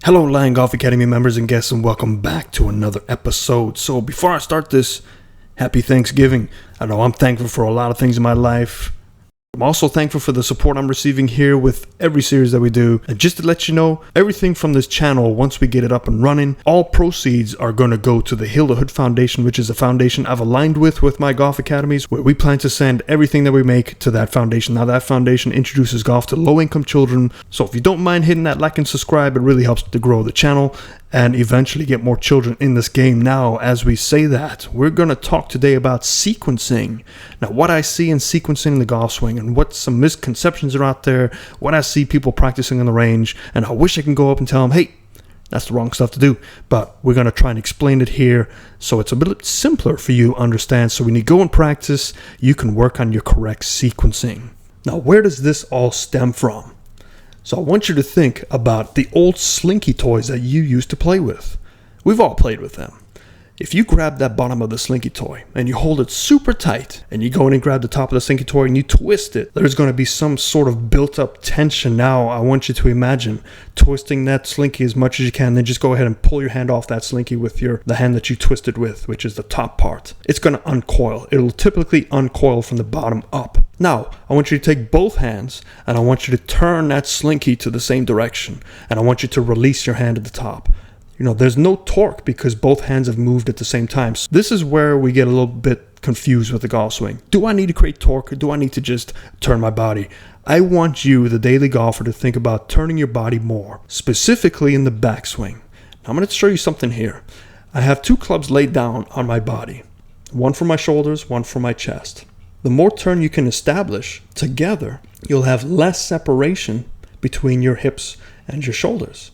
Hello, Lion Golf Academy members and guests, and welcome back to another episode. So before I start this, happy Thanksgiving. I know I'm thankful for a lot of things in my life. I'm also thankful for the support I'm receiving here with every series that we do. And just to let you know, everything from this channel, once we get it up and running, all proceeds are going to go to the Hill to Hood Foundation, which is a foundation I've aligned with my golf academies, where we plan to send everything that we make to that foundation. Now, that foundation introduces golf to low-income children. So if you don't mind hitting that like and subscribe, it really helps to grow the channel and eventually get more children in this game. Now, as we say that, we're going to talk today about sequencing. Now, what I see in sequencing in the golf swing and what some misconceptions are out there, what I see people practicing on the range, and I wish I can go up and tell them, hey, that's the wrong stuff to do. But we're going to try and explain it here so it's a bit simpler for you to understand. So when you go and practice, you can work on your correct sequencing. Now, where does this all stem from? So I want you to think about the old slinky toys that you used to play with. We've all played with them. If you grab that bottom of the slinky toy and you hold it super tight and you go in and grab the top of the slinky toy and you twist it, there's going to be some sort of built up tension. Now I want you to imagine twisting that slinky as much as you can, then just go ahead and pull your hand off that slinky with the hand that you twisted with, which is the top part. It's going to uncoil. It'll typically uncoil from the bottom up. Now, I want you to take both hands and I want you to turn that slinky to the same direction, and I want you to release your hand at the top. You know, there's no torque because both hands have moved at the same time. So this is where we get a little bit confused with the golf swing. Do I need to create torque, or do I need to just turn my body? I want you, the daily golfer, to think about turning your body more, specifically in the backswing. Now, I'm going to show you something here. I have two clubs laid down on my body, one for my shoulders, one for my chest. The more turn you can establish together, you'll have less separation between your hips and your shoulders.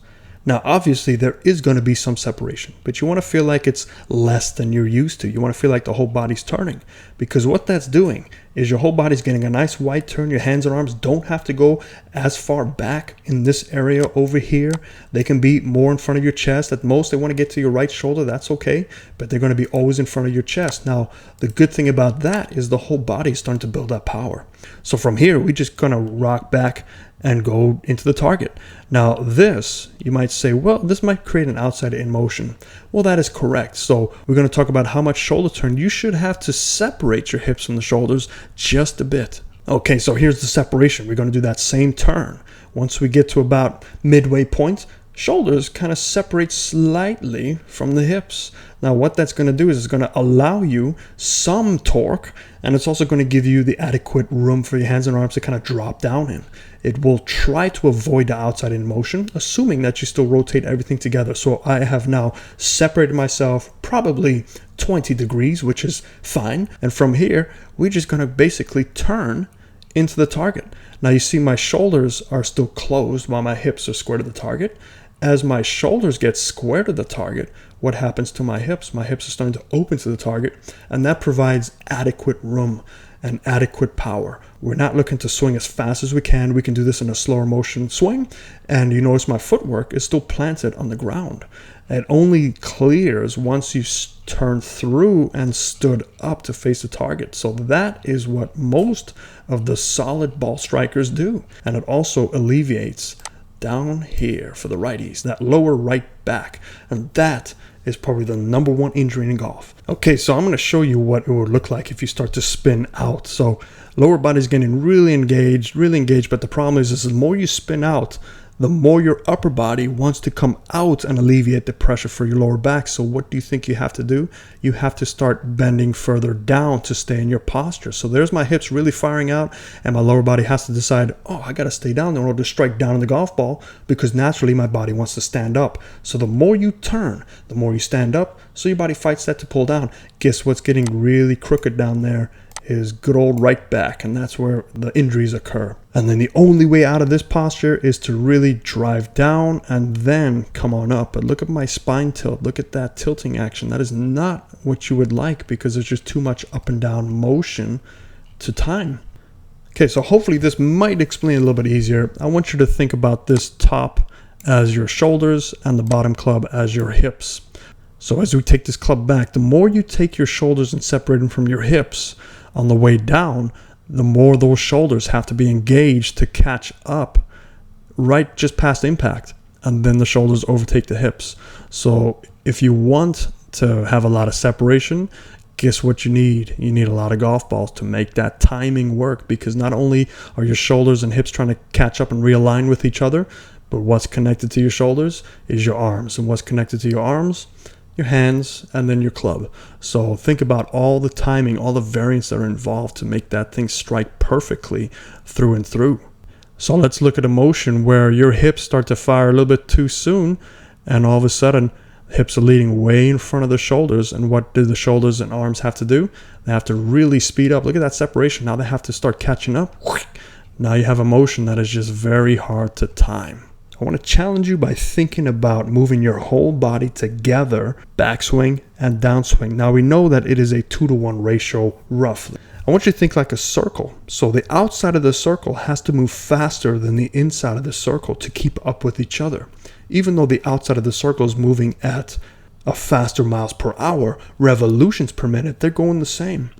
Now, obviously, there is going to be some separation, but you want to feel like it's less than you're used to. You want to feel like the whole body's turning, because what that's doing is your whole body's getting a nice wide turn. Your hands and arms don't have to go as far back in this area over here. They can be more in front of your chest. At most, they want to get to your right shoulder. That's okay, but they're going to be always in front of your chest. Now, the good thing about that is the whole body is starting to build up power. So from here, we're just going to rock back and go into the target. Now this, you might say, well, this might create an outside in motion. Well, that is correct. So we're going to talk about how much shoulder turn you should have to separate your hips from the shoulders just a bit. Okay, so here's the separation. We're going to do that same turn. Once we get to about midway point, shoulders kind of separate slightly from the hips. Now what that's going to do is it's going to allow you some torque, and it's also going to give you the adequate room for your hands and arms to kind of drop down in. It will try to avoid the outside in motion, assuming that you still rotate everything together. So I have now separated myself probably 20 degrees, which is fine. And from here, we're just going to basically turn into the target. Now you see my shoulders are still closed while my hips are square to the target. As my shoulders get square to the target, what happens to my hips? My hips are starting to open to the target, and that provides adequate room and adequate power. We're not looking to swing as fast as we can. We can do this in a slower motion swing, and you notice my footwork is still planted on the ground. It only clears once you turn through and stood up to face the target. So that is what most of the solid ball strikers do, and it also alleviates down here for the righties, that lower right back, and that is probably the number one injury in golf. Okay, so I'm going to show you what it would look like if you start to spin out. So lower body's getting really engaged, but the problem is the more you spin out, the more your upper body wants to come out and alleviate the pressure for your lower back. So what do you think you have to do? You have to start bending further down to stay in your posture. So there's my hips really firing out, and my lower body has to decide, oh, I got to stay down in order to strike down on the golf ball, because naturally my body wants to stand up. So the more you turn, the more you stand up, so your body fights that to pull down. Guess what's getting really crooked down there? Is good old right back, and that's where the injuries occur. And then the only way out of this posture is to really drive down and then come on up. But look at my spine tilt. Look at that tilting action. That is not what you would like, because there's just too much up and down motion to time. Okay, so hopefully this might explain a little bit easier. I want you to think about this top as your shoulders and the bottom club as your hips. So as we take this club back, the more you take your shoulders and separate them from your hips on the way down, the more those shoulders have to be engaged to catch up right just past impact. and then the shoulders overtake the hips. So if you want to have a lot of separation, guess what you need? You need a lot of golf balls to make that timing work, because not only are your shoulders and hips trying to catch up and realign with each other, but what's connected to your shoulders is your arms, and what's connected to your arms, your hands, and then your club. So think about all the timing, all the variants that are involved to make that thing strike perfectly through and through. So let's look at a motion where your hips start to fire a little bit too soon, and all of a sudden hips are leading way in front of the shoulders. And what do the shoulders and arms have to do? They have to really speed up. Look at that separation. Now they have to start catching up. Now you have a motion that is just very hard to time. I want to challenge you by thinking about moving your whole body together, backswing and downswing. Now we know that it is a 2-to-1 ratio roughly. I want you to think like a circle. So the outside of the circle has to move faster than the inside of the circle to keep up with each other. Even though the outside of the circle is moving at a faster miles per hour, revolutions per minute, they're going the same.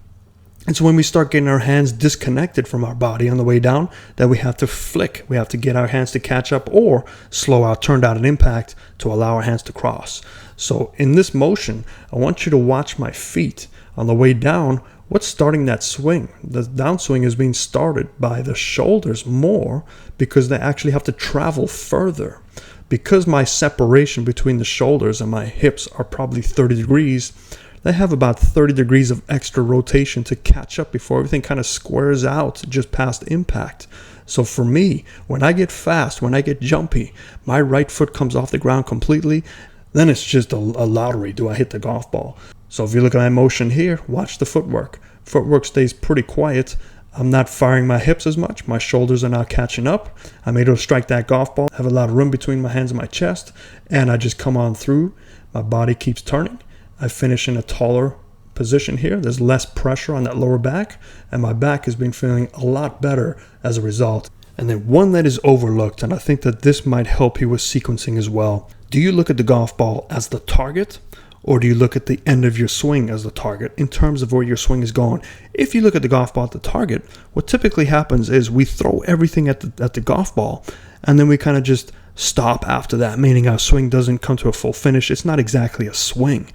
And so when we start getting our hands disconnected from our body on the way down, then we have to flick. We have to get our hands to catch up or slow out, turn down an impact to allow our hands to cross. So in this motion, I want you to watch my feet. On the way down, what's starting that swing? The downswing is being started by the shoulders more because they actually have to travel further. Because my separation between the shoulders and my hips are probably 30 degrees, they have about 30 degrees of extra rotation to catch up before everything kind of squares out just past impact. So for me, when I get fast, when I get jumpy, my right foot comes off the ground completely. Then it's just a lottery. Do I hit the golf ball? So if you look at my motion here, watch the footwork. Footwork stays pretty quiet. I'm not firing my hips as much. My shoulders are now catching up. I'm able to strike that golf ball, have a lot of room between my hands and my chest, and I just come on through. My body keeps turning. I finish in a taller position here. There's less pressure on that lower back, and my back has been feeling a lot better as a result. And then one that is overlooked, and I think that this might help you with sequencing as well. Do you look at the golf ball as the target, or do you look at the end of your swing as the target in terms of where your swing is going? If you look at the golf ball at the target, what typically happens is we throw everything at the golf ball, and then we kind of just stop after that, meaning our swing doesn't come to a full finish. It's not exactly a swing.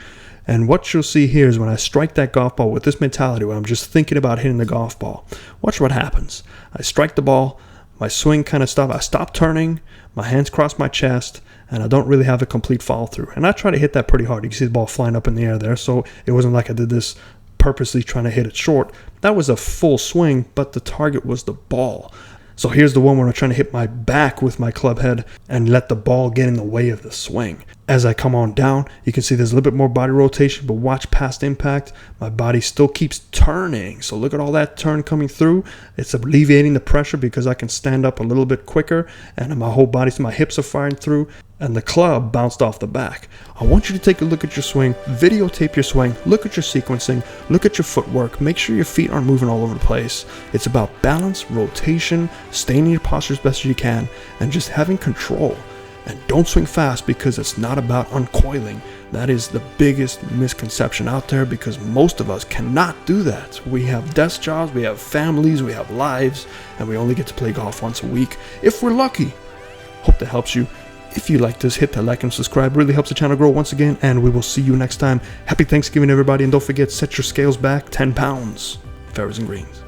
And what you'll see here is when I strike that golf ball with this mentality, where I'm just thinking about hitting the golf ball, watch what happens. I strike the ball, my swing kind of stops, I stop turning, my hands cross my chest, and I don't really have a complete follow through. And I try to hit that pretty hard. You can see the ball flying up in the air there, so it wasn't like I did this purposely trying to hit it short. That was a full swing, but the target was the ball. So here's the one where I'm trying to hit my back with my club head and let the ball get in the way of the swing. As I come on down, you can see there's a little bit more body rotation, but watch past impact. My body still keeps turning. So look at all that turn coming through. It's alleviating the pressure because I can stand up a little bit quicker, and my whole body, so my hips are firing through, and the club bounced off the back. I want you to take a look at your swing, videotape your swing, look at your sequencing, look at your footwork, make sure your feet aren't moving all over the place. It's about balance, rotation, staying in your posture as best as you can, and just having control. And don't swing fast because it's not about uncoiling. That is the biggest misconception out there because most of us cannot do that. We have desk jobs, we have families, we have lives, and we only get to play golf once a week if we're lucky. Hope that helps you. If you like this, hit that like and subscribe. Really helps the channel grow once again, and we will see you next time. Happy Thanksgiving, everybody, and don't forget, set your scales back 10 pounds. Fairways and greens.